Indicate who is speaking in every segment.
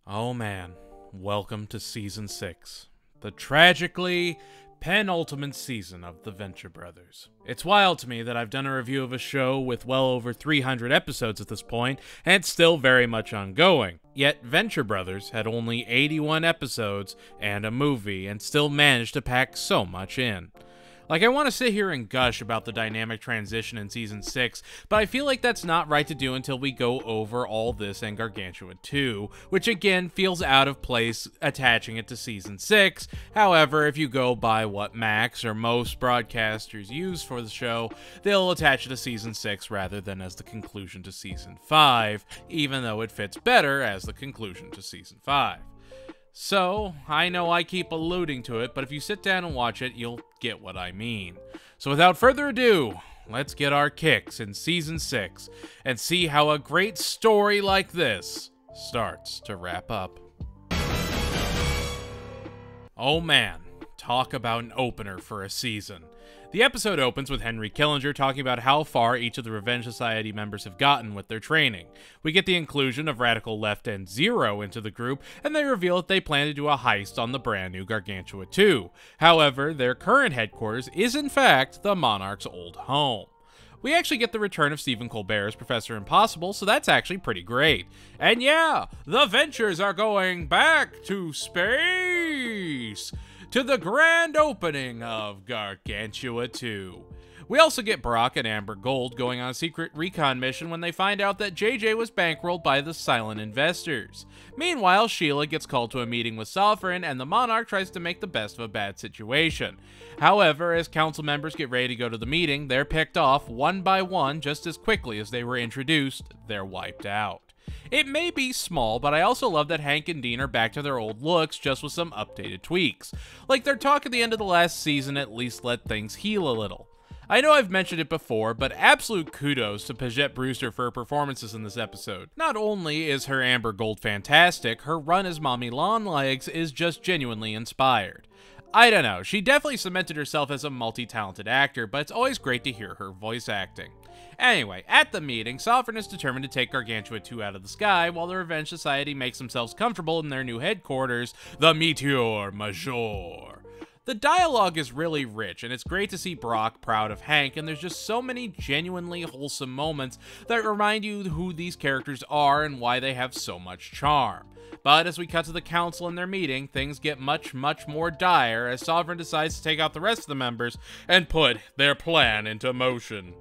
Speaker 1: Oh man, welcome to Season 6, the tragically penultimate season of the Venture Brothers. It's wild to me that I've done a review of a show with well over 300 episodes at this point, and it's still very much ongoing. Yet Venture Brothers had only 81 episodes and a movie, and still managed to pack so much in. I want to sit here and gush about the dynamic transition in Season 6, but I feel like that's not right to do until we go over all this and Gargantua 2, which again feels out of place attaching it to Season 6. However, if you go by what Max or most broadcasters use for the show, they'll attach it to Season 6 rather than as the conclusion to Season 5, even though it fits better as the conclusion to Season 5. So, I know I keep alluding to it, but if you sit down and watch it, you'll get what I mean. So without further ado, let's get our kicks in Season 6 and see how a great story like this starts to wrap up. Oh man, talk about an opener for a season. The episode opens with Henry Killinger talking about how far each of the Revenge Society members have gotten with their training. We get the inclusion of Radical Left and Zero into the group, and they reveal that they plan to do a heist on the brand new Gargantua 2. However, their current headquarters is in fact the Monarch's old home. We actually get the return of Stephen Colbert as Professor Impossible, so that's actually pretty great. And yeah, the Ventures are going back to space! To the grand opening of Gargantua 2. We also get Brock and Amber Gold going on a secret recon mission when they find out that JJ was bankrolled by the silent investors. Meanwhile, Sheila gets called to a meeting with Sovereign, and the Monarch tries to make the best of a bad situation. However, as council members get ready to go to the meeting, they're picked off one by one just as quickly as they were introduced. They're wiped out. It may be small, but I also love that Hank and Dean are back to their old looks, just with some updated tweaks. Like their talk at the end of the last season at least let things heal a little. I know I've mentioned it before, but absolute kudos to Paget Brewster for her performances in this episode. Not only is her Amber Gold fantastic, her run as Mommy Longlegs is just genuinely inspired. I don't know, she definitely cemented herself as a multi-talented actor, but it's always great to hear her voice acting. Anyway, at the meeting, Sovereign is determined to take Gargantua 2 out of the sky, while the Revenge Society makes themselves comfortable in their new headquarters, the Meteor Major. The dialogue is really rich, and it's great to see Brock proud of Hank, and there's just so many genuinely wholesome moments that remind you who these characters are and why they have so much charm. But as we cut to the council and their meeting, things get much more dire as Sovereign decides to take out the rest of the members and put their plan into motion.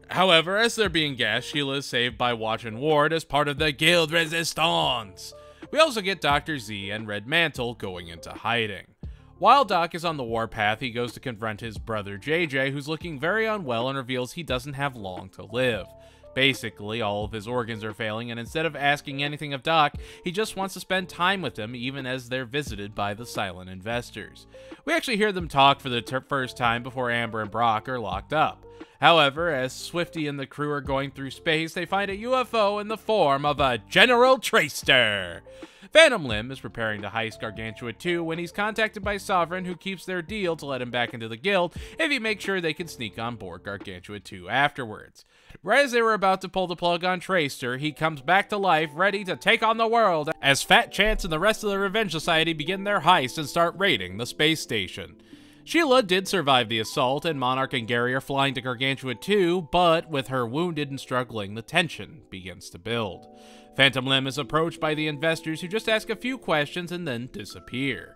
Speaker 1: However, as they're being gassed, Sheila is saved by Watch and Ward as part of the Guild Resistance. We also get Dr. Z and Red Mantle going into hiding. While Doc is on the warpath, he goes to confront his brother JJ, who's looking very unwell and reveals he doesn't have long to live. Basically, all of his organs are failing, and instead of asking anything of Doc, he just wants to spend time with him, even as they're visited by the silent investors. We actually hear them talk for the first time before Amber and Brock are locked up. However, as Swifty and the crew are going through space, they find a UFO in the form of a General Tracer. Phantom Limb is preparing to heist Gargantua 2 when he's contacted by Sovereign, who keeps their deal to let him back into the guild if he makes sure they can sneak on board Gargantua 2 afterwards. Right as they were about to pull the plug on Tracer, he comes back to life, ready to take on the world, as Fat Chance and the rest of the Revenge Society begin their heist and start raiding the space station. Sheila did survive the assault, and Monarch and Gary are flying to Gargantua 2, but with her wounded and struggling, the tension begins to build. Phantom Limb is approached by the investors, who just ask a few questions and then disappear.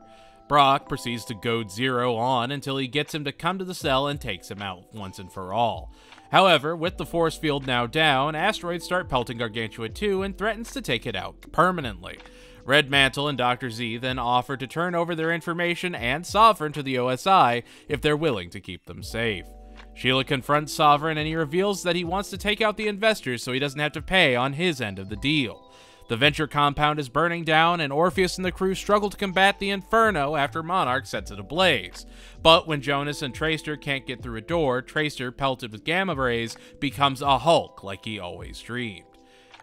Speaker 1: Brock proceeds to goad Zero on until he gets him to come to the cell and takes him out once and for all. However, with the force field now down, asteroids start pelting Gargantua 2 and threatens to take it out permanently. Red Mantle and Dr. Z then offer to turn over their information and Sovereign to the OSI if they're willing to keep them safe. Sheila confronts Sovereign, and he reveals that he wants to take out the investors so he doesn't have to pay on his end of the deal. The Venture compound is burning down, and Orpheus and the crew struggle to combat the Inferno after Monarch sets it ablaze. But when Jonas and Tracer can't get through a door, Tracer, pelted with gamma rays, becomes a Hulk like he always dreamed.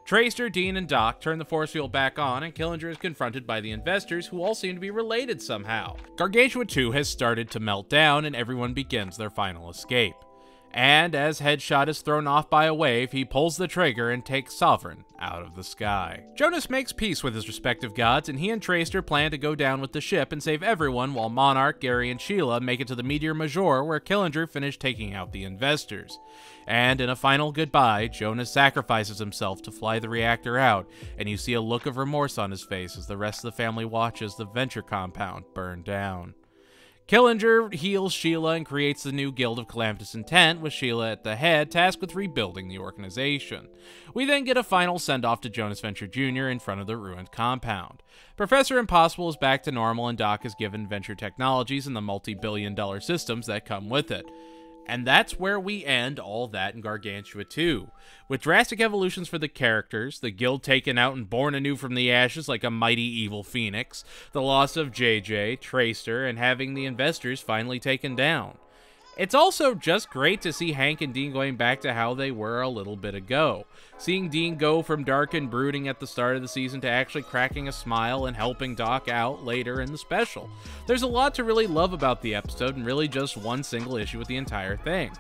Speaker 1: Tracer, Dean, and Doc turn the force field back on, and Killinger is confronted by the investors, who all seem to be related somehow. Gargantua 2 has started to melt down, and everyone begins their final escape. and as Headshot is thrown off by a wave, he pulls the trigger and takes Sovereign out of the sky. Jonas makes peace with his respective gods, and he and Tracer plan to go down with the ship and save everyone while Monarch, Gary, and Sheila make it to the Meteor Major where Killinger finished taking out the investors. And in a final goodbye, Jonas sacrifices himself to fly the reactor out, and you see a look of remorse on his face as the rest of the family watches the Venture compound burn down. Killinger heals Sheila and creates the new Guild of Calamitous Intent, with Sheila at the head, tasked with rebuilding the organization. We then get a final send-off to Jonas Venture Jr. in front of the ruined compound. Professor Impossible is back to normal, and Doc is given Venture technologies and the multi-billion-dollar systems that come with it. And that's where we end All That in Gargantua 2. With drastic evolutions for the characters, the guild taken out and born anew from the ashes like a mighty evil phoenix, the loss of JJ, Tracer, and having the investors finally taken down. It's also just great to see Hank and Dean going back to how they were a little bit ago. Seeing Dean go from dark and brooding at the start of the season to actually cracking a smile and helping Doc out later in the special. There's a lot to really love about the episode, and really just one single issue with the entire thing.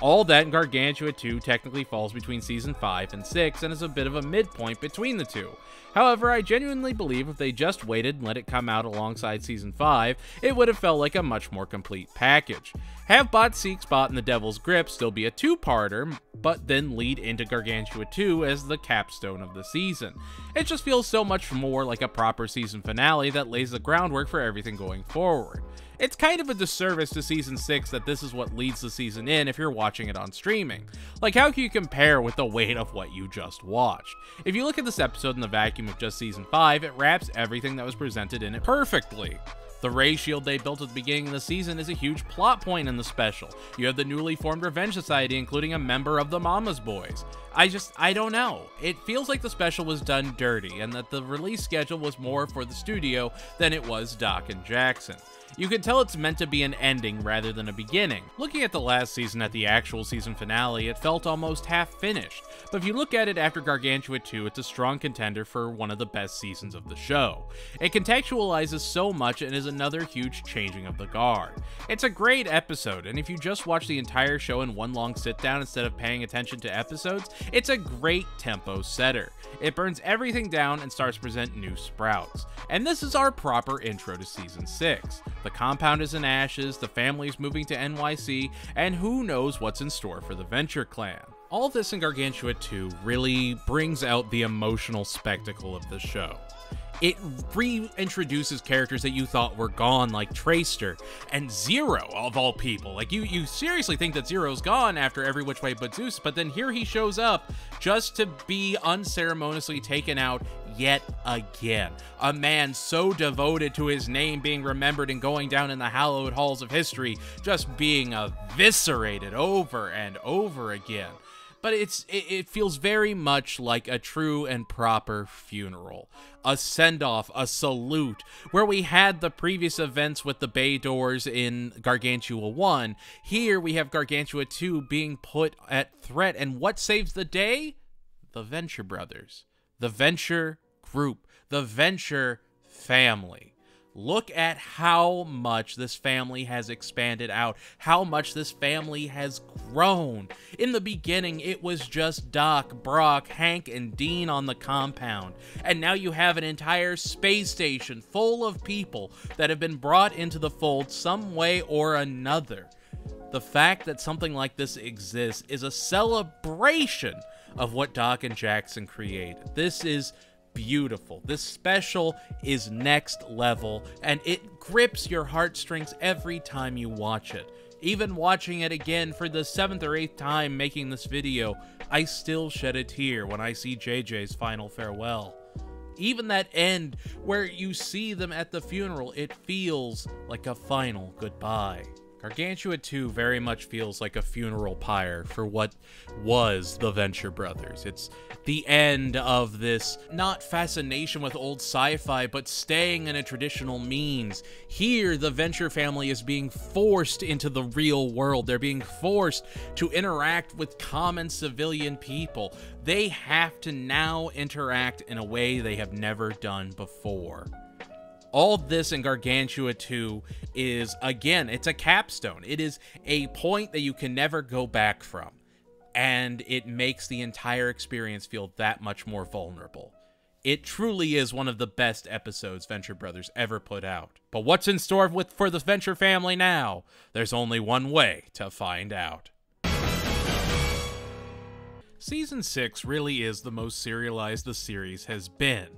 Speaker 1: All That in Gargantua 2 technically falls between Season 5 and 6, and is a bit of a midpoint between the two. However, I genuinely believe if they just waited and let it come out alongside Season 5, it would have felt like a much more complete package. Have Bot Seek Spot and the Devil's Grip still be a two-parter, but then lead into Gargantua 2 as the capstone of the season. It just feels so much more like a proper season finale that lays the groundwork for everything going forward. It's kind of a disservice to Season 6 that this is what leads the season in if you're watching it on streaming. Like, how can you compare with the weight of what you just watched? If you look at this episode in the vacuum of just Season 5, it wraps everything that was presented in it perfectly. The ray shield they built at the beginning of the season is a huge plot point in the special. You have the newly formed Revenge Society, including a member of the Mama's Boys. I don't know. It feels like the special was done dirty, and that the release schedule was more for the studio than it was Doc and Jackson. You can tell it's meant to be an ending rather than a beginning. Looking at the last season at the actual season finale, it felt almost half-finished, but if you look at it after Gargantua 2, it's a strong contender for one of the best seasons of the show. It contextualizes so much and is another huge changing of the guard. It's a great episode, and if you just watch the entire show in one long sit-down instead of paying attention to episodes, it's a great tempo setter. It burns everything down and starts to present new sprouts. And this is our proper intro to Season 6. The compound is in ashes, the family's moving to NYC, and who knows what's in store for the Venture clan. All this in Gargantua 2 really brings out the emotional spectacle of the show. It reintroduces characters that you thought were gone, like Tracer and Zero, of all people. Like, you seriously think that Zero's gone after Every Which Way But Zeus, but then here he shows up just to be unceremoniously taken out yet again. A man so devoted to his name being remembered and going down in the hallowed halls of history, just being eviscerated over and over again. But it feels very much like a true and proper funeral. A send-off, a salute, where we had the previous events with the Bay Doors in Gargantua 1. Here we have Gargantua 2 being put at threat, and what saves the day? The Venture Brothers. The Venture Group. The Venture family. Look at how much this family has expanded out, how much this family has grown. In the beginning, it was just Doc, Brock, Hank, and Dean on the compound. And now you have an entire space station full of people that have been brought into the fold some way or another. The fact that something like this exists is a celebration of what Doc and Jackson created. This is beautiful. This special is next level, and it grips your heartstrings every time you watch it. Even watching it again for the 7th or 8th time making this video, I still shed a tear when I see JJ's final farewell. Even that end where you see them at the funeral, it feels like a final goodbye. Gargantua 2 very much feels like a funeral pyre for what was the Venture Brothers. It's the end of this, not fascination with old sci-fi, but staying in a traditional means. Here, the Venture family is being forced into the real world. They're being forced to interact with common civilian people. They have to now interact in a way they have never done before. All this in Gargantua 2 is, again, it's a capstone. It is a point that you can never go back from. And it makes the entire experience feel that much more vulnerable. It truly is one of the best episodes Venture Brothers ever put out. But what's in store for the Venture family now? There's only one way to find out. Season 6 really is the most serialized the series has been.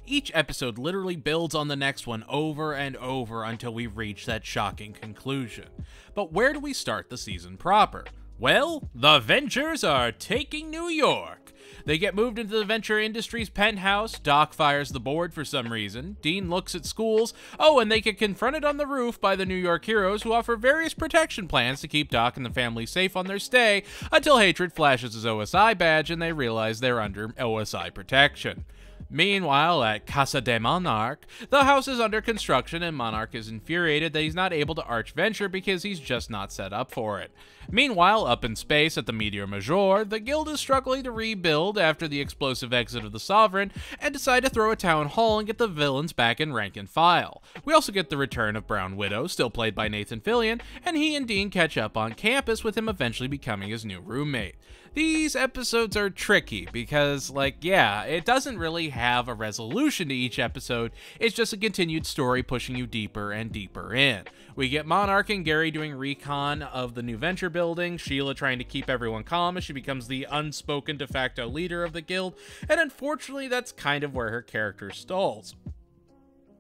Speaker 1: Each episode literally builds on the next one over and over until we reach that shocking conclusion. But where do we start the season proper? Well, the Ventures are taking New York. They get moved into the Venture Industries penthouse, Doc fires the board for some reason, Dean looks at schools, and they get confronted on the roof by the New York heroes who offer various protection plans to keep Doc and the family safe on their stay, until Hatred flashes his OSI badge and they realize they're under OSI protection. Meanwhile, at Casa de Monarch, the house is under construction and Monarch is infuriated that he's not able to arch Venture because he's just not set up for it. Meanwhile, up in space at the Meteor Major, the guild is struggling to rebuild after the explosive exit of the Sovereign and decide to throw a town hall and get the villains back in rank and file. We also get the return of Brown Widow, still played by Nathan Fillion, and he and Dean catch up on campus with him eventually becoming his new roommate. These episodes are tricky because, it doesn't really have a resolution to each episode, it's just a continued story pushing you deeper and deeper in. We get Monarch and Gary doing recon of the new Venture building, Sheila trying to keep everyone calm as she becomes the unspoken de facto leader of the guild, and unfortunately that's kind of where her character stalls.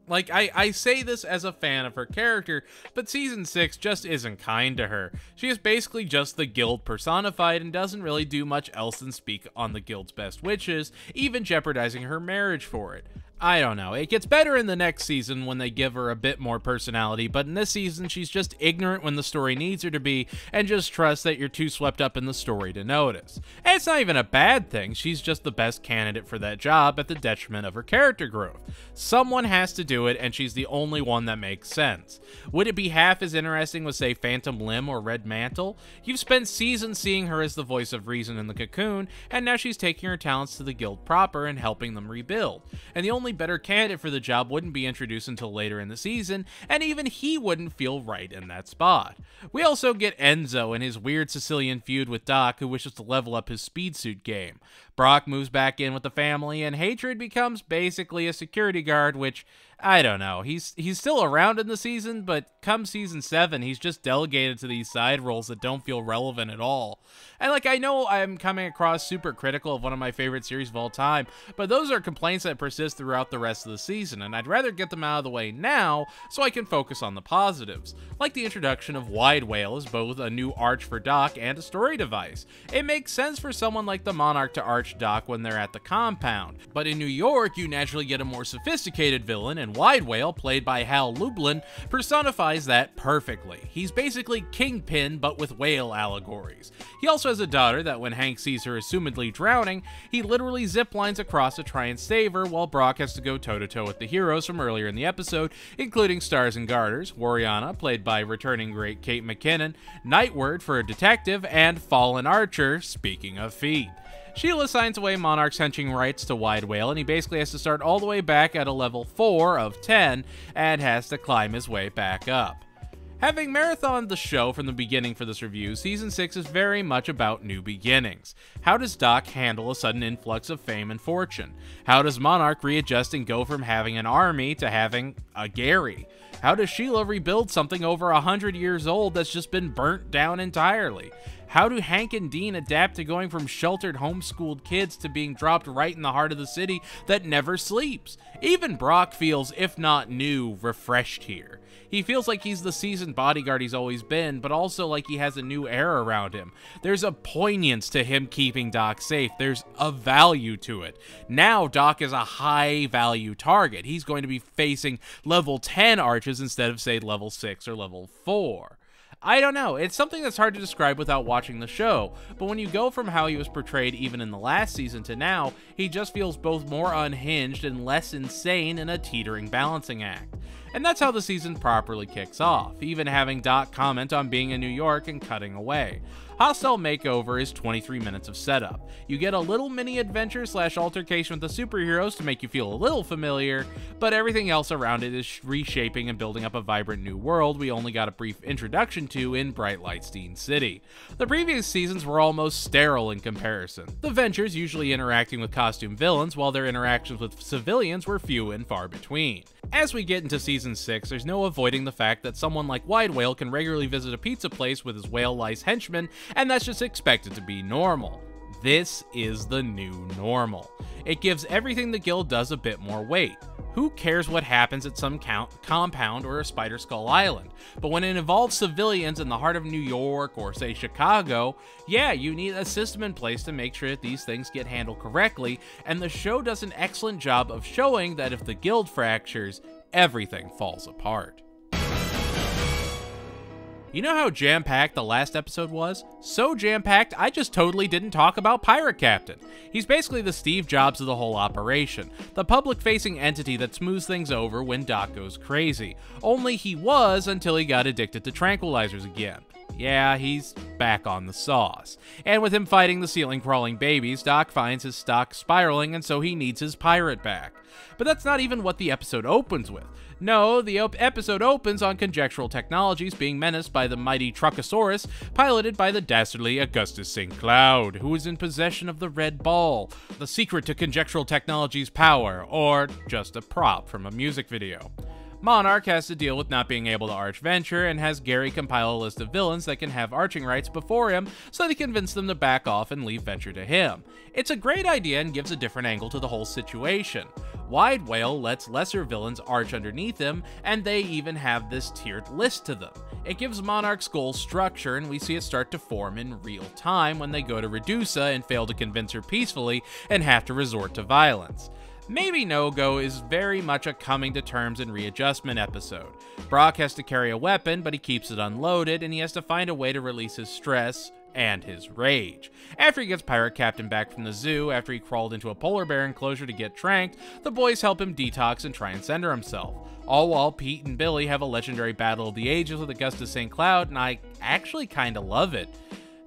Speaker 1: I say this as a fan of her character, but Season 6 just isn't kind to her. She is basically just the guild personified and doesn't really do much else than speak on the guild's best wishes, even jeopardizing her marriage for it. I don't know, it gets better in the next season when they give her a bit more personality, but in this season she's just ignorant when the story needs her to be, and just trusts that you're too swept up in the story to notice. And it's not even a bad thing, she's just the best candidate for that job at the detriment of her character growth. Someone has to do it, and she's the only one that makes sense. Would it be half as interesting with, say, Phantom Limb or Red Mantle? You've spent seasons seeing her as the voice of reason in the Cocoon, and now she's taking her talents to the guild proper and helping them rebuild. And the only better candidate for the job wouldn't be introduced until later in the season, and even he wouldn't feel right in that spot. We also get Enzo and his weird Sicilian feud with Doc, who wishes to level up his speed suit game. Brock moves back in with the family, and Hatred becomes basically a security guard, which, I don't know, he's still around in the season, but come season 7, he's just delegated to these side roles that don't feel relevant at all. And I know I'm coming across super critical of one of my favorite series of all time, but those are complaints that persist throughout the rest of the season, and I'd rather get them out of the way now so I can focus on the positives, like the introduction of Wide Whale as both a new arch for Doc and a story device. It makes sense for someone like the Monarch to arch Doc when they're at the compound, but in New York you naturally get a more sophisticated villain, and Wide Whale, played by Hal Lublin, personifies that perfectly. He's basically Kingpin but with whale allegories. He also has a daughter that when Hank sees her assumedly drowning, he literally ziplines across to try and save her, while Brock has to go toe-to-toe with the heroes from earlier in the episode, including Stars and Garters, Wariana, played by returning great Kate McKinnon, Nightword for a detective, and Fallen Archer, speaking of feet. Sheila signs away Monarch's henching rights to Wide Whale, and he basically has to start all the way back at a level 4 of 10, and has to climb his way back up. Having marathoned the show from the beginning for this review, Season 6 is very much about new beginnings. How does Doc handle a sudden influx of fame and fortune? How does Monarch readjust and go from having an army to having a Gary? How does Sheila rebuild something over 100 years old that's just been burnt down entirely? How do Hank and Dean adapt to going from sheltered homeschooled kids to being dropped right in the heart of the city that never sleeps? Even Brock feels, if not new, refreshed here. He feels like he's the seasoned bodyguard he's always been, but also like he has a new air around him. There's a poignance to him keeping Doc safe. There's a value to it. Now Doc is a high value target. He's going to be facing level 10 arches instead of, say, level 6 or level 4. I don't know, it's something that's hard to describe without watching the show, but when you go from how he was portrayed even in the last season to now, he just feels both more unhinged and less insane in a teetering balancing act. And that's how the season properly kicks off, even having Doc comment on being in New York and cutting away. Hostile Makeover is 23 minutes of setup. You get a little mini adventure / altercation with the superheroes to make you feel a little familiar, but everything else around it is reshaping and building up a vibrant new world we only got a brief introduction to in Bright Lightstein City. The previous seasons were almost sterile in comparison. The Ventures usually interacting with costume villains, while their interactions with civilians were few and far between. As we get into Season 6, there's no avoiding the fact that someone like Wide Whale can regularly visit a pizza place with his whale lice henchmen, and that's just expected to be normal. This is the new normal. It gives everything the guild does a bit more weight. Who cares what happens at some compound or a Spider Skull Island? But when it involves civilians in the heart of New York or, say, Chicago, yeah, you need a system in place to make sure that these things get handled correctly, and the show does an excellent job of showing that if the guild fractures, everything falls apart. You know how jam-packed the last episode was? So jam-packed, I just totally didn't talk about Pirate Captain. He's basically the Steve Jobs of the whole operation, the public-facing entity that smooths things over when Doc goes crazy. Only he was until he got addicted to tranquilizers again. Yeah, he's back on the sauce. And with him fighting the ceiling-crawling babies, Doc finds his stock spiraling, and so he needs his pirate back. But that's not even what the episode opens with. No, the episode opens on conjectural technologies being menaced by the mighty Truckosaurus, piloted by the dastardly Augustus St. Cloud, who is in possession of the Red Ball, the secret to conjectural technology's power, or just a prop from a music video. Monarch has to deal with not being able to arch Venture, and has Gary compile a list of villains that can have arching rights before him so that he convinces them to back off and leave Venture to him. It's a great idea and gives a different angle to the whole situation. Wide Whale lets lesser villains arch underneath him, and they even have this tiered list to them. It gives Monarch's goals structure, and we see it start to form in real time when they go to Redusa and fail to convince her peacefully and have to resort to violence. Maybe No Go is very much a coming to terms and readjustment episode. Brock has to carry a weapon, but he keeps it unloaded, and he has to find a way to release his stress and his rage. After he gets Pirate Captain back from the zoo, after he crawled into a polar bear enclosure to get tranked, the boys help him detox and try and center himself. All while Pete and Billy have a legendary battle of the ages with Augustus St. Cloud, and I actually kinda love it.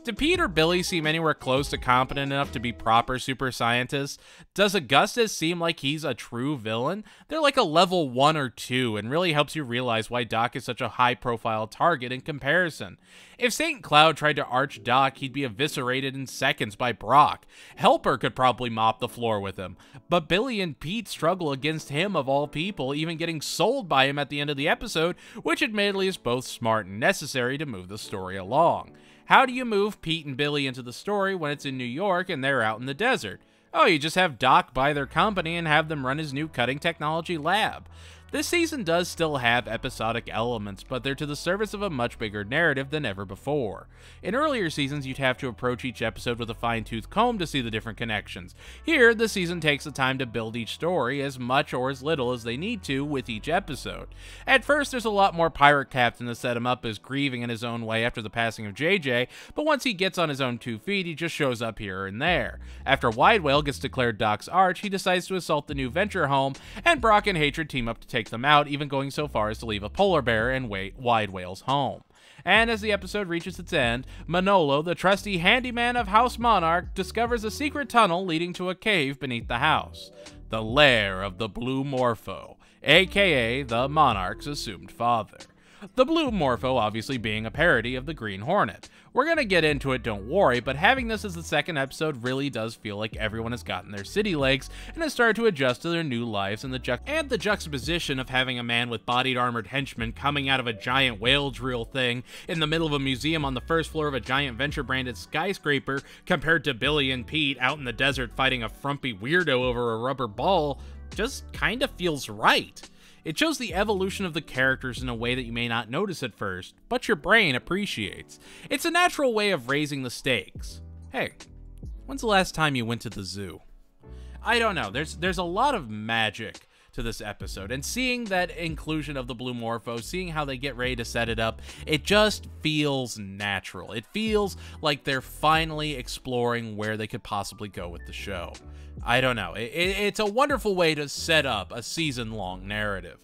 Speaker 1: Do Pete or Billy seem anywhere close to competent enough to be proper super scientists? Does Augustus seem like he's a true villain? They're like a level 1 or 2, and really helps you realize why Doc is such a high-profile target in comparison. If St. Cloud tried to arch Doc, he'd be eviscerated in seconds by Brock. Helper could probably mop the floor with him. But Billy and Pete struggle against him of all people, even getting sold by him at the end of the episode, which admittedly is both smart and necessary to move the story along. How do you move Pete and Billy into the story when it's in New York and they're out in the desert? Oh, you just have Doc buy their company and have them run his new cutting technology lab. This season does still have episodic elements, but they're to the service of a much bigger narrative than ever before. In earlier seasons, you'd have to approach each episode with a fine-tooth comb to see the different connections. Here, the season takes the time to build each story, as much or as little as they need to with each episode. At first, there's a lot more Pirate Captain to set him up as grieving in his own way after the passing of JJ, but once he gets on his own 2 feet, he just shows up here and there. After Wide Whale gets declared Doc's arch, he decides to assault the new Venture home, and Brock and Hatred team up to take them out, even going so far as to leave a polar bear in Wide Whale's home. And as the episode reaches its end, Manolo, the trusty handyman of House Monarch, discovers a secret tunnel leading to a cave beneath the house, the lair of the Blue Morpho, aka the Monarch's assumed father. The Blue Morpho obviously being a parody of the Green Hornet. We're gonna get into it, don't worry, but having this as the second episode really does feel like everyone has gotten their city legs and has started to adjust to their new lives, and the juxtaposition of having a man with bodied armored henchmen coming out of a giant whale drill thing in the middle of a museum on the first floor of a giant Venture branded skyscraper compared to Billy and Pete out in the desert fighting a frumpy weirdo over a rubber ball just kinda feels right. It shows the evolution of the characters in a way that you may not notice at first, but your brain appreciates. It's a natural way of raising the stakes. Hey, when's the last time you went to the zoo? I don't know, there's a lot of magic to this episode, and seeing that inclusion of the Blue Morpho, seeing how they get ready to set it up, it just feels natural. It feels like they're finally exploring where they could possibly go with the show. I don't know, it's a wonderful way to set up a season-long narrative.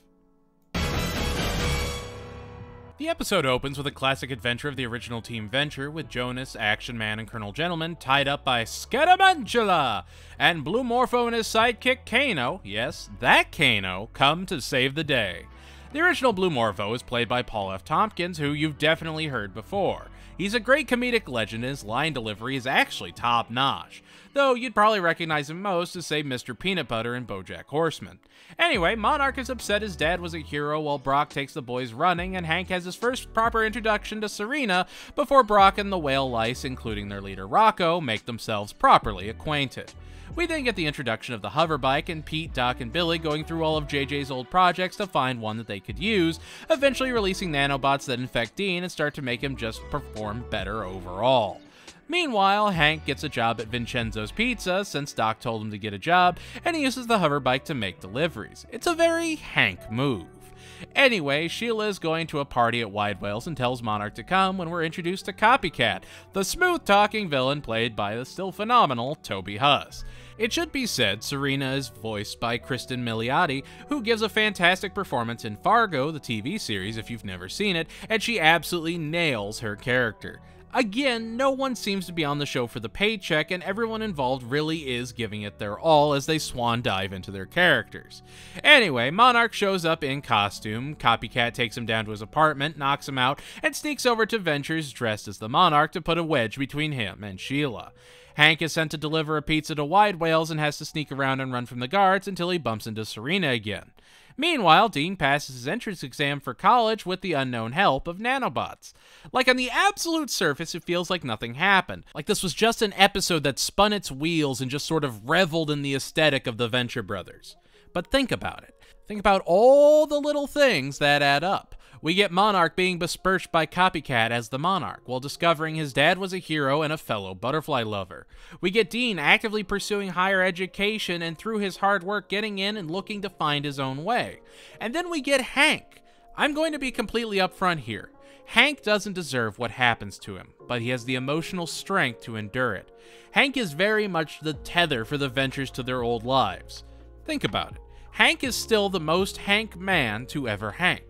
Speaker 1: The episode opens with a classic adventure of the original Team Venture, with Jonas, Action Man, and Colonel Gentleman tied up by Scaramangela, and Blue Morpho and his sidekick Kano, yes, that Kano, come to save the day. The original Blue Morpho is played by Paul F. Tompkins, who you've definitely heard before. He's a great comedic legend, and his line delivery is actually top-notch, though you'd probably recognize him most as, say, Mr. Peanut Butter in BoJack Horseman. Anyway, Monarch is upset his dad was a hero while Brock takes the boys running, and Hank has his first proper introduction to Serena before Brock and the Whale Lice, including their leader Rocco, make themselves properly acquainted. We then get the introduction of the hoverbike, and Pete, Doc, and Billy going through all of JJ's old projects to find one that they could use, eventually releasing nanobots that infect Dean and start to make him just perform better overall. Meanwhile, Hank gets a job at Vincenzo's Pizza, since Doc told him to get a job, and he uses the hoverbike to make deliveries. It's a very Hank move. Anyway, Sheila is going to a party at Wide Whales and tells Monarch to come when we're introduced to Copycat, the smooth-talking villain played by the still phenomenal Toby Huss. It should be said, Serena is voiced by Kristen Milioti, who gives a fantastic performance in Fargo, the TV series if you've never seen it, and she absolutely nails her character. Again, no one seems to be on the show for the paycheck, and everyone involved really is giving it their all as they swan dive into their characters. Anyway, Monarch shows up in costume, Copycat takes him down to his apartment, knocks him out, and sneaks over to Ventures dressed as the Monarch to put a wedge between him and Sheila. Hank is sent to deliver a pizza to Wide Whales and has to sneak around and run from the guards until he bumps into Serena again. Meanwhile, Dean passes his entrance exam for college with the unknown help of nanobots. Like, on the absolute surface, it feels like nothing happened. Like this was just an episode that spun its wheels and just sort of reveled in the aesthetic of the Venture Brothers. But think about it. Think about all the little things that add up. We get Monarch being besmirched by Copycat as the Monarch, while discovering his dad was a hero and a fellow butterfly lover. We get Dean actively pursuing higher education and through his hard work getting in and looking to find his own way. And then we get Hank. I'm going to be completely upfront here. Hank doesn't deserve what happens to him, but he has the emotional strength to endure it. Hank is very much the tether for the Ventures to their old lives. Think about it. Hank is still the most Hank man to ever Hank.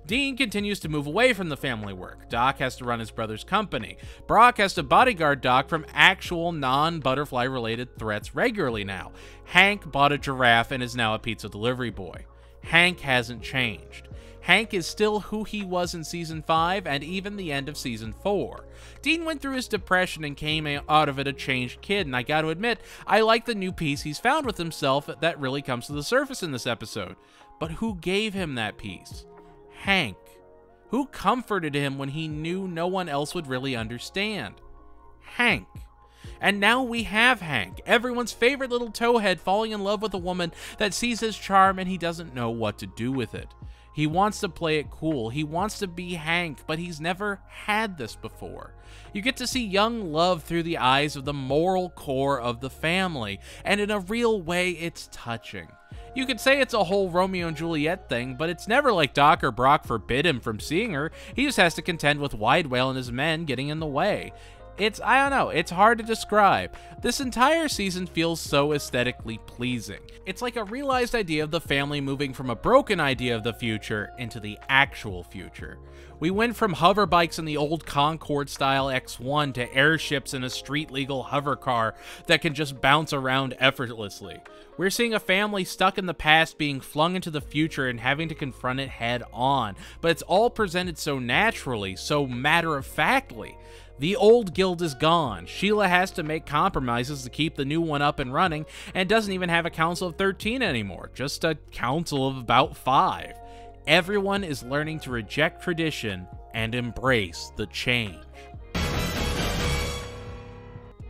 Speaker 1: Dean continues to move away from the family work. Doc has to run his brother's company. Brock has to bodyguard Doc from actual non-butterfly related threats regularly now. Hank bought a giraffe and is now a pizza delivery boy. Hank hasn't changed. Hank is still who he was in Season 5 and even the end of Season 4. Dean went through his depression and came out of it a changed kid, and I gotta admit, I like the new peace he's found with himself that really comes to the surface in this episode. But who gave him that peace? Hank. Who comforted him when he knew no one else would really understand? Hank. And now we have Hank, everyone's favorite little towhead falling in love with a woman that sees his charm and he doesn't know what to do with it. He wants to play it cool, he wants to be Hank, but he's never had this before. You get to see young love through the eyes of the moral core of the family, and in a real way, it's touching. You could say it's a whole Romeo and Juliet thing, but it's never like Doc or Brock forbid him from seeing her. He just has to contend with Wide Whale and his men getting in the way. I don't know, it's hard to describe. This entire season feels so aesthetically pleasing. It's like a realized idea of the family moving from a broken idea of the future into the actual future. We went from hover bikes in the old Concorde-style X1 to airships in a street-legal hover car that can just bounce around effortlessly. We're seeing a family stuck in the past being flung into the future and having to confront it head-on, but it's all presented so naturally, so matter-of-factly. The old guild is gone, Sheila has to make compromises to keep the new one up and running, and doesn't even have a council of 13 anymore, just a council of about 5. Everyone is learning to reject tradition and embrace the change.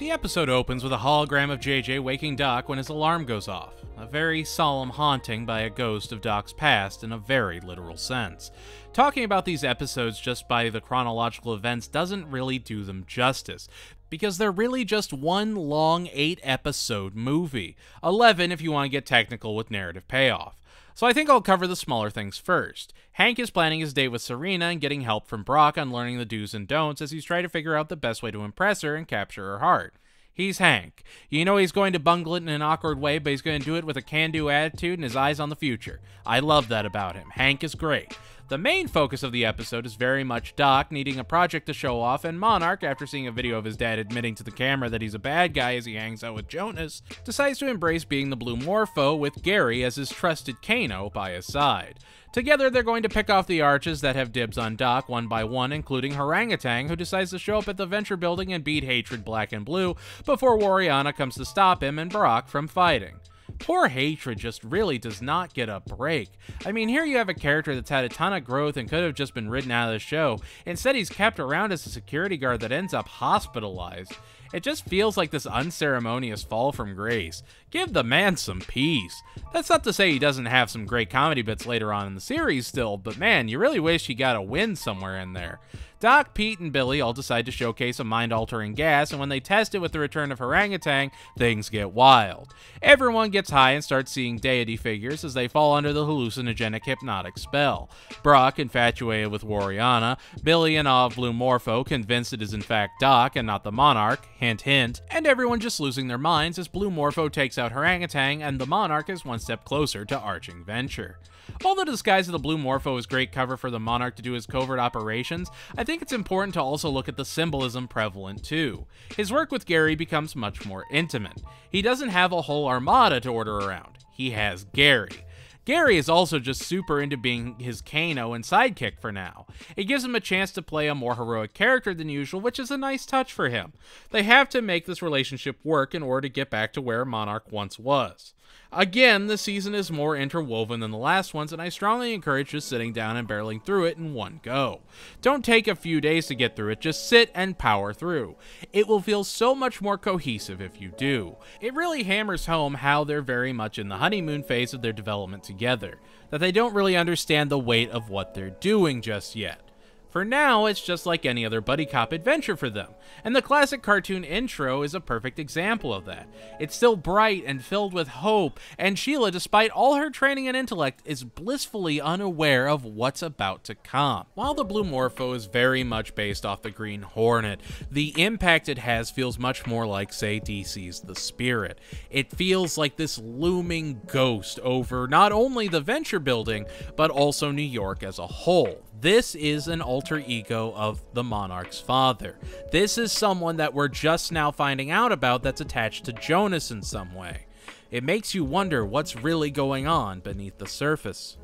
Speaker 1: The episode opens with a hologram of JJ waking Doc when his alarm goes off. A very solemn haunting by a ghost of Doc's past in a very literal sense. Talking about these episodes just by the chronological events doesn't really do them justice, because they're really just one long 8-episode movie. 11 if you want to get technical with narrative payoff. So I think I'll cover the smaller things first. Hank is planning his date with Serena and getting help from Brock on learning the do's and don'ts as he's trying to figure out the best way to impress her and capture her heart. He's Hank. You know he's going to bungle it in an awkward way, but he's going to do it with a can-do attitude and his eyes on the future. I love that about him. Hank is great. The main focus of the episode is very much Doc needing a project to show off, and Monarch, after seeing a video of his dad admitting to the camera that he's a bad guy as he hangs out with Jonas, decides to embrace being the Blue Morpho with Gary as his trusted Kano by his side. Together, they're going to pick off the arches that have dibs on Doc one by one, including Orangutan, who decides to show up at the Venture building and beat Hatred black and blue before Warriana comes to stop him and Brock from fighting. Poor Hatred just really does not get a break. I mean, here you have a character that's had a ton of growth and could have just been written out of the show. Instead, he's kept around as a security guard that ends up hospitalized. It just feels like this unceremonious fall from grace. Give the man some peace. That's not to say he doesn't have some great comedy bits later on in the series still, but man, you really wish he got a win somewhere in there. Doc, Pete, and Billy all decide to showcase a mind-altering gas, and when they test it with the return of Orangutan, things get wild. Everyone gets high and starts seeing deity figures as they fall under the hallucinogenic hypnotic spell. Brock, infatuated with Warriana, Billy in awe of Blue Morpho, convinced it is in fact Doc and not the Monarch, hint hint, and everyone just losing their minds as Blue Morpho takes out Orangutan and the Monarch is one step closer to arching Venture. While the disguise of the Blue Morpho is great cover for the Monarch to do his covert operations, I think it's important to also look at the symbolism prevalent too. His work with Gary becomes much more intimate. He doesn't have a whole armada to order around. He has Gary. Gary is also just super into being his Kano and sidekick for now. It gives him a chance to play a more heroic character than usual, which is a nice touch for him. They have to make this relationship work in order to get back to where Monarch once was. Again, the season is more interwoven than the last ones, and I strongly encourage just sitting down and barreling through it in one go. Don't take a few days to get through it, just sit and power through. It will feel so much more cohesive if you do. It really hammers home how they're very much in the honeymoon phase of their development together, that they don't really understand the weight of what they're doing just yet. For now, it's just like any other buddy cop adventure for them, and the classic cartoon intro is a perfect example of that. It's still bright and filled with hope, and Sheila, despite all her training and intellect, is blissfully unaware of what's about to come. While the Blue Morpho is very much based off the Green Hornet, the impact it has feels much more like, say, DC's The Spirit. It feels like this looming ghost over not only the Venture building, but also New York as a whole. This is an alter ego of the Monarch's father. This is someone that we're just now finding out about that's attached to Jonas in some way. It makes you wonder what's really going on beneath the surface.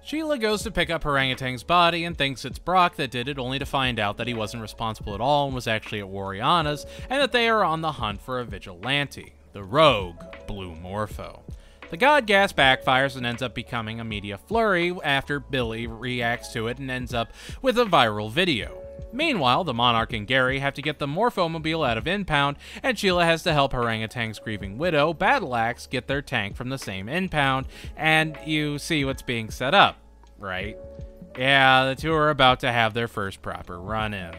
Speaker 1: Sheila goes to pick up Orangutan's body and thinks it's Brock that did it, only to find out that he wasn't responsible at all and was actually at Warriana's, and that they are on the hunt for a vigilante, the rogue Blue Morpho. The god gas backfires and ends up becoming a media flurry after Billy reacts to it and ends up with a viral video. Meanwhile, the Monarch and Gary have to get the Morphomobile out of impound, and Sheila has to help Orangutan's grieving widow, Battle Axe, get their tank from the same impound, and you see what's being set up, right? Yeah, the two are about to have their first proper run-in.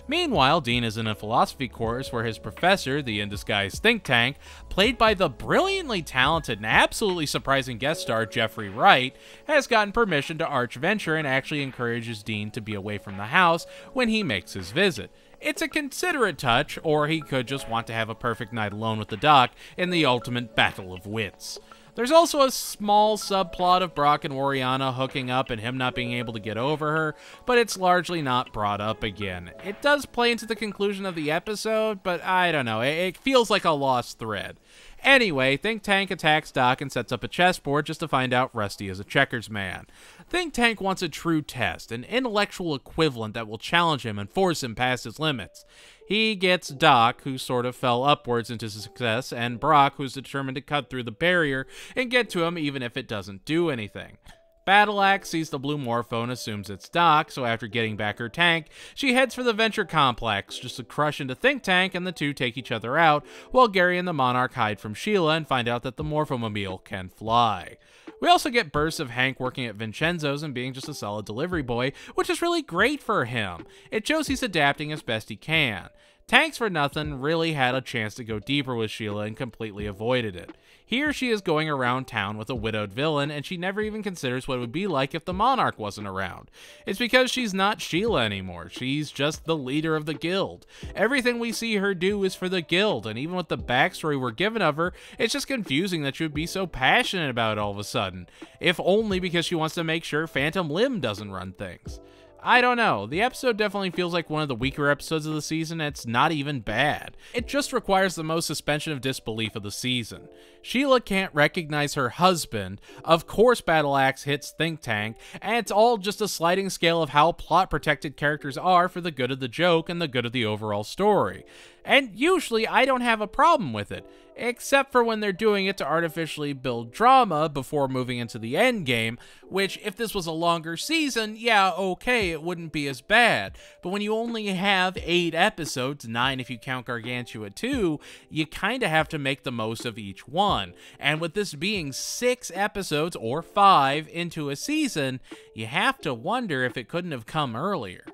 Speaker 1: Meanwhile, Dean is in a philosophy course where his professor, the in-disguise think tank, played by the brilliantly talented and absolutely surprising guest star Jeffrey Wright, has gotten permission to arch Venture and actually encourages Dean to be away from the house when he makes his visit. It's a considerate touch, or he could just want to have a perfect night alone with the doc in the ultimate battle of wits. There's also a small subplot of Brock and Warriana hooking up and him not being able to get over her, but it's largely not brought up again. It does play into the conclusion of the episode, but I don't know, it feels like a lost thread. Anyway, Think Tank attacks Doc and sets up a chessboard just to find out Rusty is a checkers man. Think Tank wants a true test, an intellectual equivalent that will challenge him and force him past his limits. He gets Doc, who sort of fell upwards into success, and Brock, who's determined to cut through the barrier and get to him even if it doesn't do anything. Battle Axe sees the Blue Morpho and assumes it's Doc, so after getting back her tank, she heads for the Venture complex just to crush into Think Tank, and the two take each other out, while Gary and the Monarch hide from Sheila and find out that the Morphomobile can fly. We also get bursts of Hank working at Vincenzo's and being just a solid delivery boy, which is really great for him. It shows he's adapting as best he can. Tanks for Nothing really had a chance to go deeper with Sheila and completely avoided it. Here she is going around town with a widowed villain, and she never even considers what it would be like if the Monarch wasn't around. It's because she's not Sheila anymore. She's just the leader of the guild. Everything we see her do is for the guild, and even with the backstory we're given of her, it's just confusing that she would be so passionate about it all of a sudden, if only because she wants to make sure Phantom Limb doesn't run things. I don't know, the episode definitely feels like one of the weaker episodes of the season, and it's not even bad. It just requires the most suspension of disbelief of the season. Sheila can't recognize her husband, of course Battle Axe hits Think Tank, and it's all just a sliding scale of how plot-protected characters are for the good of the joke and the good of the overall story. And usually I don't have a problem with it, except for when they're doing it to artificially build drama before moving into the end game, which if this was a longer season, yeah, okay, it wouldn't be as bad. But when you only have 8 episodes, 9 if you count Gargantua 2, you kinda have to make the most of each one. And with this being 6 episodes, or 5, into a season, you have to wonder if it couldn't have come earlier.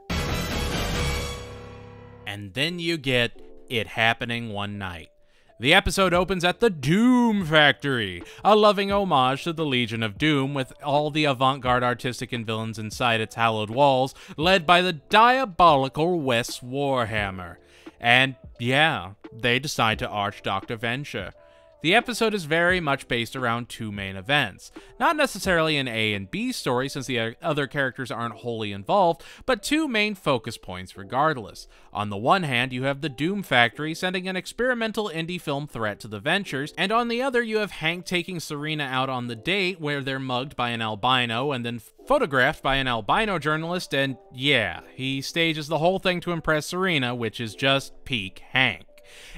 Speaker 1: And then you get It Happening One Night. The episode opens at the Doom Factory, a loving homage to the Legion of Doom, with all the avant-garde artistic and villains inside its hallowed walls, led by the diabolical Wes Warhammer. And yeah, they decide to arch Dr. Venture. The episode is very much based around 2 main events. Not necessarily an A and B story since the other characters aren't wholly involved, but 2 main focus points regardless. On the one hand, you have the Doom Factory sending an experimental indie film threat to the Ventures, and on the other you have Hank taking Serena out on the date where they're mugged by an albino and then photographed by an albino journalist, and yeah, he stages the whole thing to impress Serena, which is just peak Hank.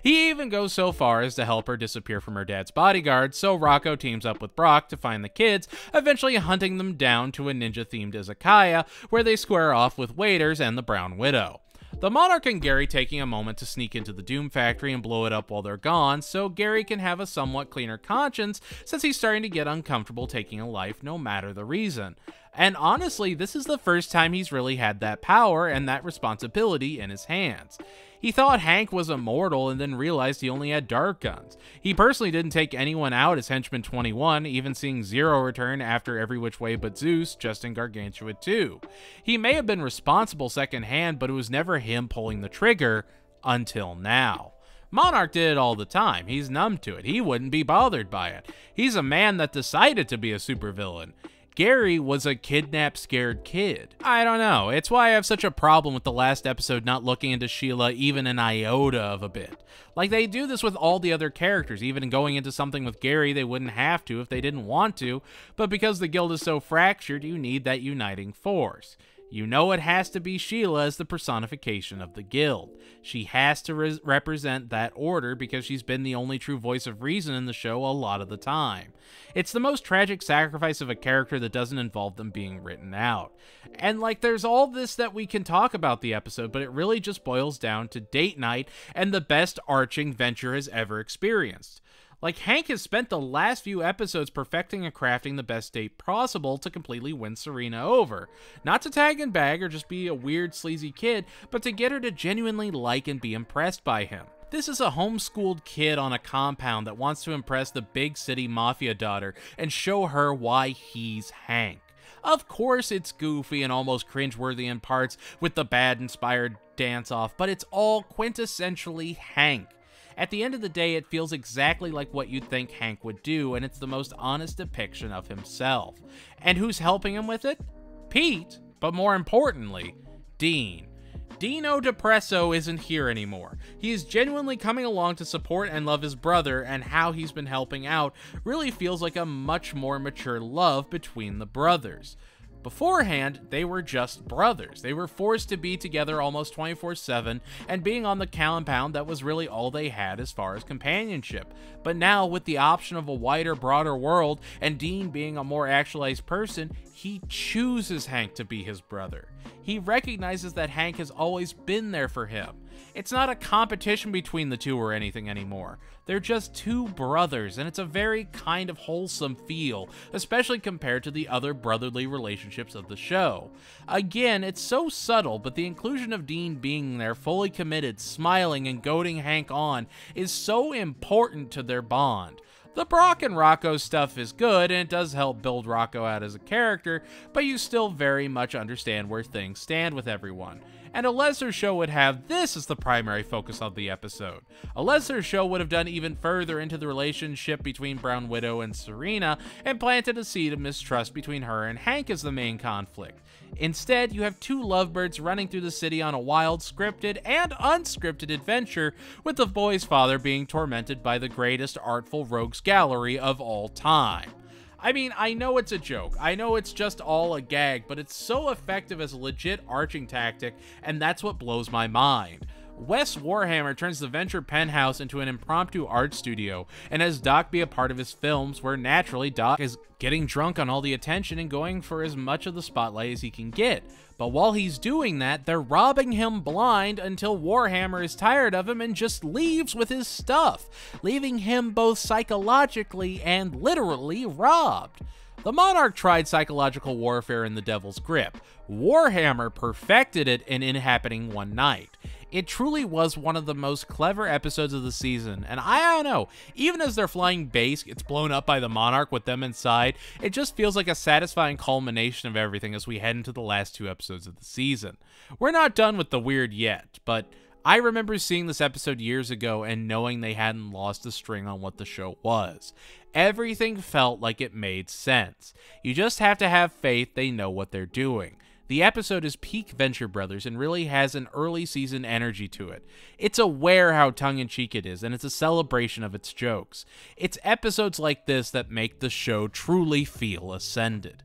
Speaker 1: He even goes so far as to help her disappear from her dad's bodyguard, so Rocco teams up with Brock to find the kids, eventually hunting them down to a ninja-themed izakaya, where they square off with waiters and the Brown Widow. The Monarch and Gary taking a moment to sneak into the Doom Factory and blow it up while they're gone, so Gary can have a somewhat cleaner conscience since he's starting to get uncomfortable taking a life no matter the reason. And honestly, this is the first time he's really had that power and that responsibility in his hands. He thought Hank was immortal and then realized he only had dart guns. He personally didn't take anyone out as Henchman 21, even seeing Zero return after Every Which Way But Zeus just in Gargantua 2. He may have been responsible secondhand, but it was never him pulling the trigger until now. Monarch did it all the time. He's numb to it. He wouldn't be bothered by it. He's a man that decided to be a supervillain. Gary was a kidnapped, scared kid. I don't know, it's why I have such a problem with the last episode not looking into Sheila even an iota of a bit. Like, they do this with all the other characters, even going into something with Gary they wouldn't have to if they didn't want to, but because the guild is so fractured, you need that uniting force. You know it has to be Sheila as the personification of the guild. She has to represent that order because she's been the only true voice of reason in the show a lot of the time. It's the most tragic sacrifice of a character that doesn't involve them being written out. And like, there's all this that we can talk about the episode, but it really just boils down to date night and the best arching Venture has ever experienced. Like, Hank has spent the last few episodes perfecting and crafting the best date possible to completely win Serena over. Not to tag and bag or just be a weird, sleazy kid, but to get her to genuinely like and be impressed by him. This is a homeschooled kid on a compound that wants to impress the big city mafia daughter and show her why he's Hank. Of course it's goofy and almost cringeworthy in parts with the bad-inspired dance-off, but it's all quintessentially Hank. At the end of the day, it feels exactly like what you'd think Hank would do, and it's the most honest depiction of himself. And who's helping him with it? Pete, but more importantly, Dean. Dino Depresso isn't here anymore. He is genuinely coming along to support and love his brother, and how he's been helping out really feels like a much more mature love between the brothers. Beforehand, they were just brothers. They were forced to be together almost 24/7, and being on the compound, that was really all they had as far as companionship. But now, with the option of a wider, broader world, and Dean being a more actualized person, he chooses Hank to be his brother. He recognizes that Hank has always been there for him. It's not a competition between the two or anything anymore. They're just two brothers, and it's a very kind of wholesome feel, especially compared to the other brotherly relationships of the show. Again, it's so subtle, but the inclusion of Dean being there, fully committed, smiling, and goading Hank on is so important to their bond. The Brock and Rocco stuff is good, and it does help build Rocco out as a character, but you still very much understand where things stand with everyone. And a lesser show would have this as the primary focus of the episode. A lesser show would have done even further into the relationship between Brown Widow and Serena, and planted a seed of mistrust between her and Hank as the main conflict. Instead, you have two lovebirds running through the city on a wild, scripted and unscripted adventure, with the boy's father being tormented by the greatest artful rogues gallery of all time. I mean, I know it's a joke, I know it's just all a gag, but it's so effective as a legit arching tactic, and that's what blows my mind. Wes Warhammer turns the Venture Penthouse into an impromptu art studio, and has Doc be a part of his films, where naturally Doc is getting drunk on all the attention and going for as much of the spotlight as he can get. But while he's doing that, they're robbing him blind until Warhammer is tired of him and just leaves with his stuff, leaving him both psychologically and literally robbed. The Monarch tried psychological warfare in The Devil's Grip. Warhammer perfected it in It Happening One Night. It truly was one of the most clever episodes of the season, and I don't know, even as their flying base gets blown up by the Monarch with them inside, it just feels like a satisfying culmination of everything as we head into the last two episodes of the season. We're not done with the weird yet, but I remember seeing this episode years ago and knowing they hadn't lost a string on what the show was. Everything felt like it made sense. You just have to have faith they know what they're doing. The episode is peak Venture Brothers and really has an early season energy to it. It's aware how tongue-in-cheek it is, and it's a celebration of its jokes. It's episodes like this that make the show truly feel ascended.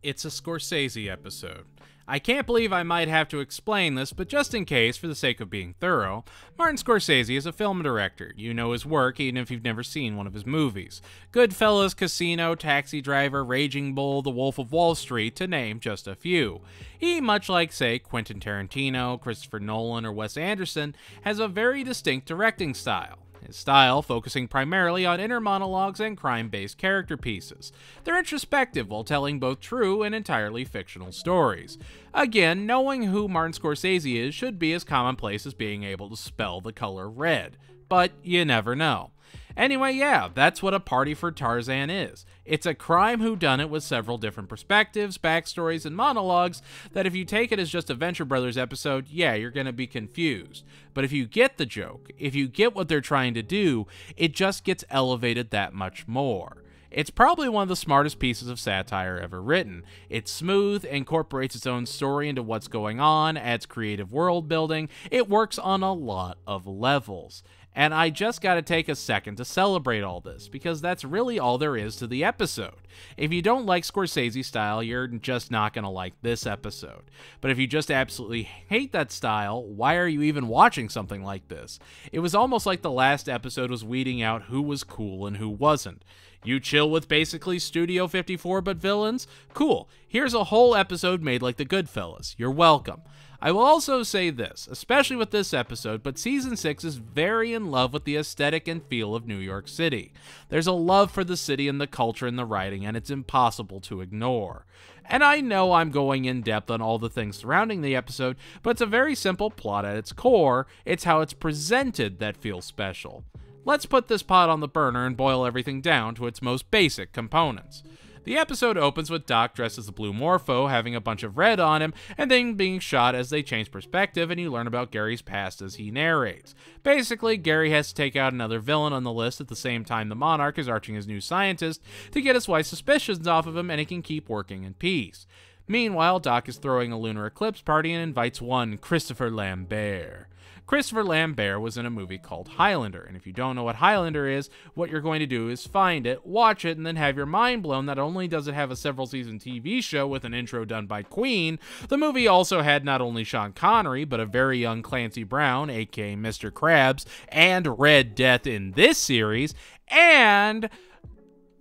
Speaker 1: It's a Scorsese episode. I can't believe I might have to explain this, but just in case, for the sake of being thorough, Martin Scorsese is a film director. You know his work even if you've never seen one of his movies. Goodfellas, Casino, Taxi Driver, Raging Bull, The Wolf of Wall Street, to name just a few. He, much like, say, Quentin Tarantino, Christopher Nolan, or Wes Anderson, has a very distinct directing style. His style focusing primarily on inner monologues and crime-based character pieces. They're introspective while telling both true and entirely fictional stories. Again, knowing who Martin Scorsese is should be as commonplace as being able to spell the color red. But you never know. Anyway, yeah, that's what A Party for Tarzan is. It's a crime whodunit with several different perspectives, backstories, and monologues that if you take it as just a Venture Brothers episode, yeah, you're gonna be confused. But if you get the joke, if you get what they're trying to do, it just gets elevated that much more. It's probably one of the smartest pieces of satire ever written. It's smooth, incorporates its own story into what's going on, adds creative world building, it works on a lot of levels. And I just gotta take a second to celebrate all this, because that's really all there is to the episode. If you don't like Scorsese style, you're just not gonna like this episode. But if you just absolutely hate that style, why are you even watching something like this? It was almost like the last episode was weeding out who was cool and who wasn't. You chill with basically Studio 54 but villains? Cool, here's a whole episode made like the Goodfellas. You're welcome. I will also say this, especially with this episode, but Season 6 is very in love with the aesthetic and feel of New York City. There's a love for the city and the culture and the writing, and it's impossible to ignore. And I know I'm going in depth on all the things surrounding the episode, but it's a very simple plot at its core. It's how it's presented that feels special. Let's put this pot on the burner and boil everything down to its most basic components. The episode opens with Doc dressed as the Blue Morpho, having a bunch of red on him, and then being shot as they change perspective and you learn about Gary's past as he narrates. Basically, Gary has to take out another villain on the list at the same time the Monarch is arching his new scientist to get his wife's suspicions off of him and he can keep working in peace. Meanwhile, Doc is throwing a lunar eclipse party and invites one Christopher Lambert. Christopher Lambert was in a movie called Highlander, and if you don't know what Highlander is, what you're going to do is find it, watch it, and then have your mind blown that not only does it have a several-season TV show with an intro done by Queen, the movie also had not only Sean Connery, but a very young Clancy Brown, aka Mr. Krabs, and Red Death in this series, and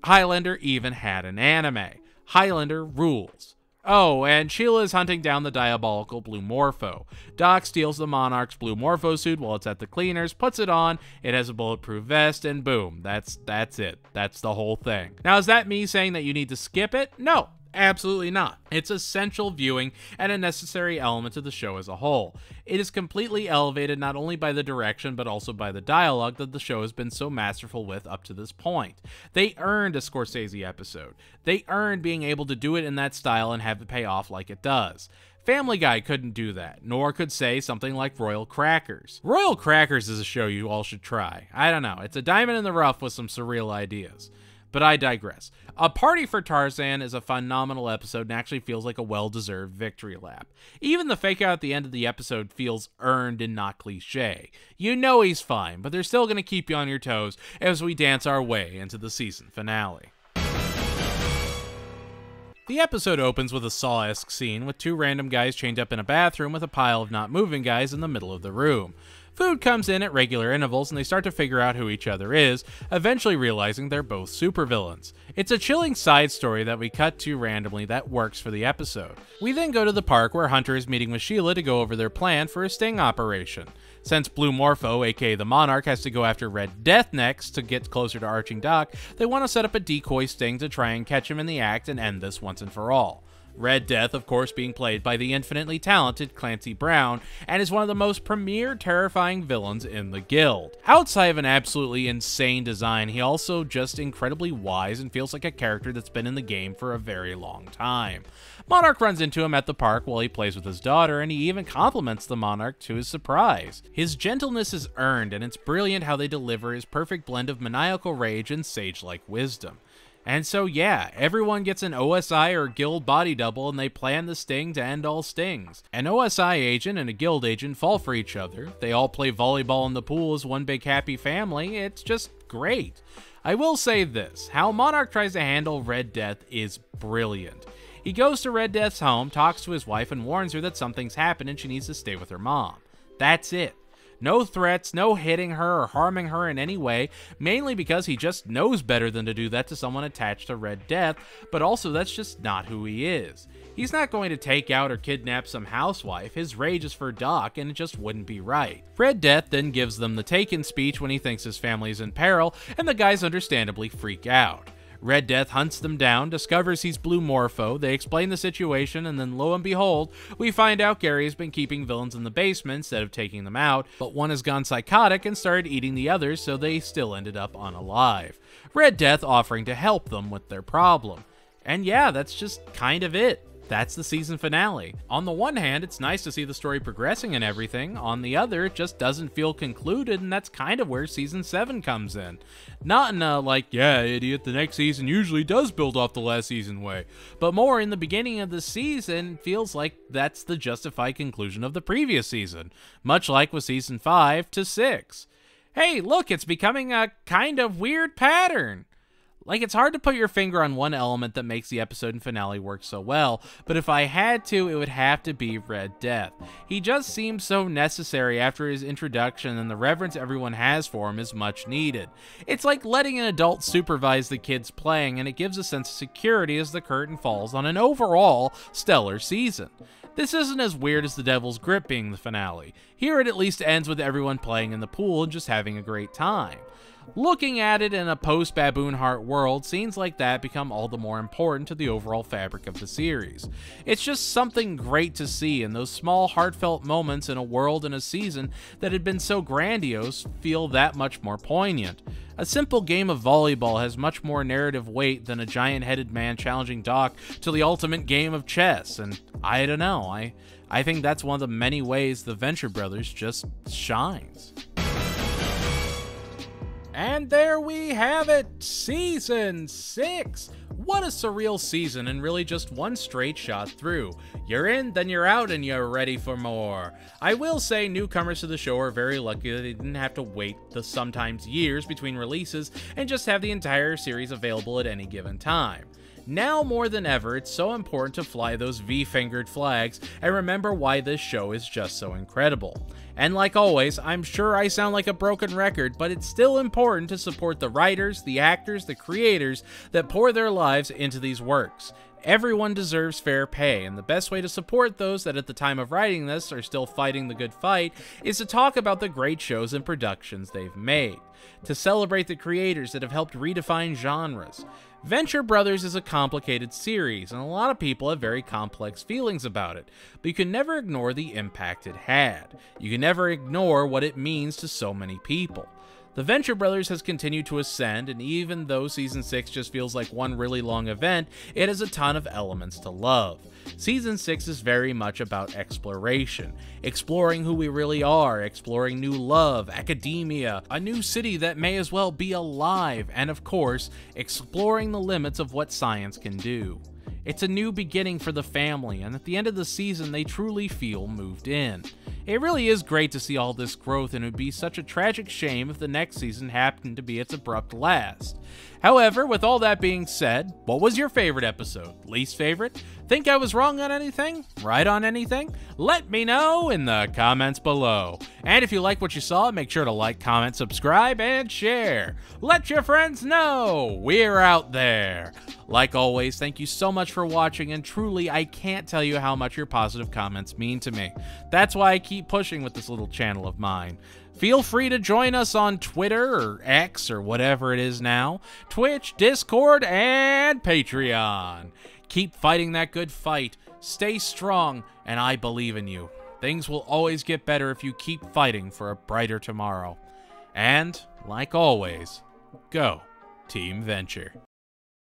Speaker 1: Highlander even had an anime. Highlander rules. Oh, and Sheila is hunting down the diabolical Blue Morpho. Doc steals the Monarch's Blue Morpho suit while it's at the cleaners, puts it on, it has a bulletproof vest, and boom, that's it. That's the whole thing. Now, is that me saying that you need to skip it? No. Absolutely not. It's essential viewing and a necessary element to the show as a whole. It is completely elevated not only by the direction but also by the dialogue that the show has been so masterful with up to this point. They earned a Scorsese episode. They earned being able to do it in that style and have it pay off like it does. Family Guy couldn't do that, nor could, say, something like Royal Crackers. Royal Crackers is a show you all should try. I don't know, it's a diamond in the rough with some surreal ideas. But I digress. A Party for Tarzan is a phenomenal episode and actually feels like a well-deserved victory lap. Even the fake out at the end of the episode feels earned and not cliche. You know he's fine, but they're still going to keep you on your toes as we dance our way into the season finale. The episode opens with a Saw-esque scene with two random guys chained up in a bathroom with a pile of not moving guys in the middle of the room. Food comes in at regular intervals and they start to figure out who each other is, eventually realizing they're both supervillains. It's a chilling side story that we cut to randomly that works for the episode. We then go to the park where Hunter is meeting with Sheila to go over their plan for a sting operation. Since Blue Morpho, aka the Monarch, has to go after Red Death next to get closer to Arching Doc, they want to set up a decoy sting to try and catch him in the act and end this once and for all. Red Death, of course, being played by the infinitely talented Clancy Brown, and is one of the most premier terrifying villains in the guild. Outside of an absolutely insane design, he also just incredibly wise and feels like a character that's been in the game for a very long time. Monarch runs into him at the park while he plays with his daughter, and he even compliments the Monarch to his surprise. His gentleness is earned, and it's brilliant how they deliver his perfect blend of maniacal rage and sage-like wisdom. And so yeah, everyone gets an OSI or guild body double and they plan the sting to end all stings. An OSI agent and a guild agent fall for each other, they all play volleyball in the pool as one big happy family, it's just great. I will say this, how Monarch tries to handle Red Death is brilliant. He goes to Red Death's home, talks to his wife and warns her that something's happened and she needs to stay with her mom. That's it. No threats, no hitting her or harming her in any way, mainly because he just knows better than to do that to someone attached to Red Death, but also that's just not who he is. He's not going to take out or kidnap some housewife, his rage is for Doc and it just wouldn't be right. Red Death then gives them the Taken speech when he thinks his family is in peril, and the guys understandably freak out. Red Death hunts them down, discovers he's Blue Morpho, they explain the situation, and then lo and behold, we find out Gary has been keeping villains in the basement instead of taking them out, but one has gone psychotic and started eating the others, so they still ended up unalive. Red Death offering to help them with their problem. And yeah, that's just kind of it. That's the season finale. On the one hand, it's nice to see the story progressing and everything. On the other, it just doesn't feel concluded, and that's kind of where season 7 comes in. Not in a, like, yeah, idiot, the next season usually does build off the last season way, but more in the beginning of the season, feels like that's the justified conclusion of the previous season, much like with season 5 to 6. Hey, look, it's becoming a kind of weird pattern. Like, it's hard to put your finger on one element that makes the episode and finale work so well, but if I had to, it would have to be Red Death. He just seems so necessary after his introduction, and the reverence everyone has for him is much needed. It's like letting an adult supervise the kids playing, and it gives a sense of security as the curtain falls on an overall stellar season. This isn't as weird as The Devil's Grip being the finale. Here it at least ends with everyone playing in the pool and just having a great time. Looking at it in a post-Baboon Heart world, scenes like that become all the more important to the overall fabric of the series. It's just something great to see, and those small heartfelt moments in a world and a season that had been so grandiose feel that much more poignant. A simple game of volleyball has much more narrative weight than a giant-headed man challenging Doc to the ultimate game of chess, and I don't know, I think that's one of the many ways the Venture Brothers just shines. And there we have it, Season 6! What a surreal season, and really just one straight shot through. You're in, then you're out, and you're ready for more. I will say newcomers to the show are very lucky that they didn't have to wait the sometimes years between releases and just have the entire series available at any given time. Now more than ever, it's so important to fly those V-fingered flags and remember why this show is just so incredible. And like always, I'm sure I sound like a broken record, but it's still important to support the writers, the actors, the creators that pour their lives into these works. Everyone deserves fair pay, and the best way to support those that at the time of writing this are still fighting the good fight is to talk about the great shows and productions they've made, to celebrate the creators that have helped redefine genres. Venture Brothers is a complicated series, and a lot of people have very complex feelings about it, but you can never ignore the impact it had. You can never ignore what it means to so many people. The Venture Brothers has continued to ascend, and even though Season 6 just feels like one really long event, it has a ton of elements to love. Season 6 is very much about exploration, exploring who we really are, exploring new love, academia, a new city that may as well be alive, and of course, exploring the limits of what science can do. It's a new beginning for the family, and at the end of the season, they truly feel moved in. It really is great to see all this growth, and it would be such a tragic shame if the next season happened to be its abrupt last. However, with all that being said, what was your favorite episode? Least favorite? Think I was wrong on anything? Right on anything? Let me know in the comments below. And if you like what you saw, make sure to like, comment, subscribe, and share. Let your friends know we're out there. Like always, thank you so much for watching, and truly, I can't tell you how much your positive comments mean to me. That's why I keep pushing with this little channel of mine. Feel free to join us on Twitter or X or whatever it is now, Twitch, Discord, and Patreon. Keep fighting that good fight, stay strong, and I believe in you. Things will always get better if you keep fighting for a brighter tomorrow. And, like always, go Team Venture.